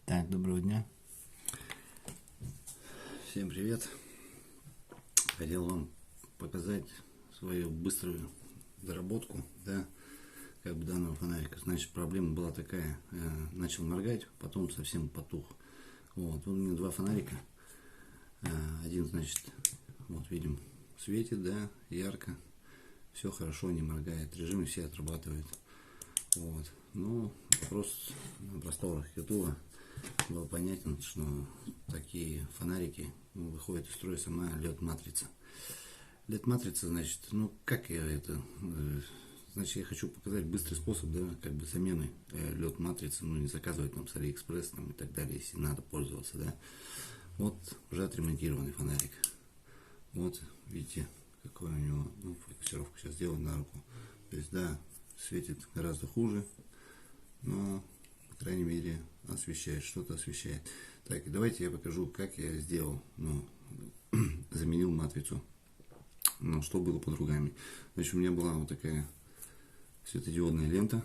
Так, доброго дня. Всем привет. Хотел вам показать свою быструю доработку, да, как бы данного фонарика. Значит, проблема была такая, начал моргать, потом совсем потух. Вот у меня два фонарика. Один, значит, вот видим, светит, да, ярко, все хорошо, не моргает, режимы все отрабатывают. Вот. Ну, вопрос простого ютуба был понятен, что такие фонарики выходят из строя сама LED-матрица. LED-матрица, значит, ну как я это, значит, я хочу показать быстрый способ, да, как бы замены LED-матрицы, ну не заказывать там с AliExpress там, и так далее, если надо пользоваться, да. Вот уже отремонтированный фонарик. Вот, видите, какой у него, ну, фокусировку сейчас сделаю на руку. То есть, да, светит гораздо хуже, но, по крайней мере, освещает, что-то освещает. Так, и давайте я покажу, как я сделал, ну, заменил матрицу. Ну, что было под руками. Значит, у меня была вот такая светодиодная лента,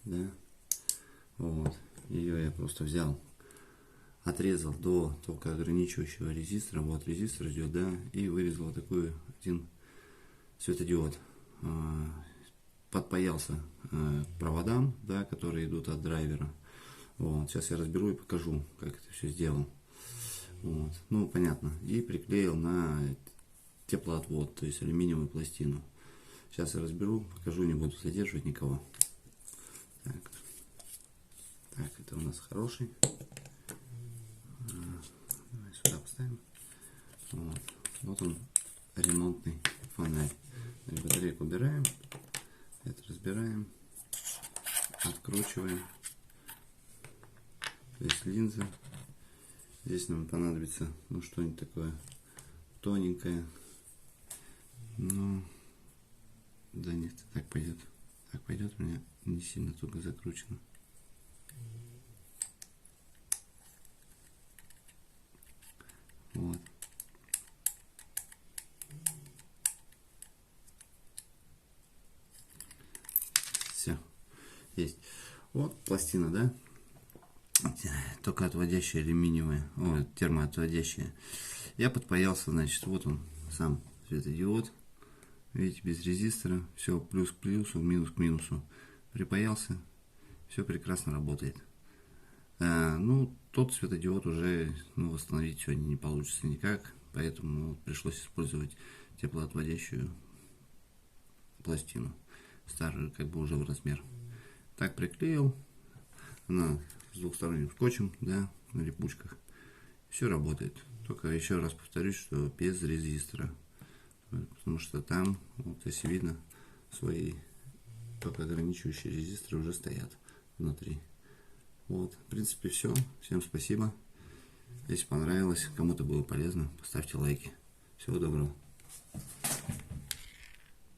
да, вот, ее я просто взял, отрезал до токоограничивающего резистора, вот резистор идет, да, и вырезал вот такой один светодиод. Подпаялся к проводам, да, которые идут от драйвера. Вот. Сейчас я разберу и покажу, как это все сделал. Вот. Ну, понятно. И приклеил на теплоотвод, то есть алюминиевую пластину. Сейчас я разберу, покажу, не буду задерживать никого. Так, так, это у нас хороший. Давай сюда поставим. Вот, вот он, ремонтный фонарь. Батарейку убираем. Это разбираем, откручиваем. То есть линза. Здесь нам понадобится, ну, что-нибудь такое тоненькое. Ну, да нет, так пойдет. Так пойдет, у меня не сильно туго закручено. Вот. Все. Есть. Вот пластина, да? Только отводящая алюминиевая, о, термоотводящая. Я подпаялся, значит, вот он сам светодиод. Видите, без резистора. Все плюс к плюсу, минус к минусу. Припаялся. Все прекрасно работает. Ну, тот светодиод уже, ну, восстановить сегодня не получится никак. Поэтому пришлось использовать теплоотводящую пластину. Старую, как бы уже в размер. Так приклеил. Она с двухсторонним скотчем, да, на липучках. Все работает. Только еще раз повторюсь, что без резистора. Потому что там, вот если видно, свои только ограничивающие резисторы уже стоят внутри. Вот, в принципе, все. Всем спасибо. Если понравилось, кому-то было полезно, поставьте лайки. Всего доброго.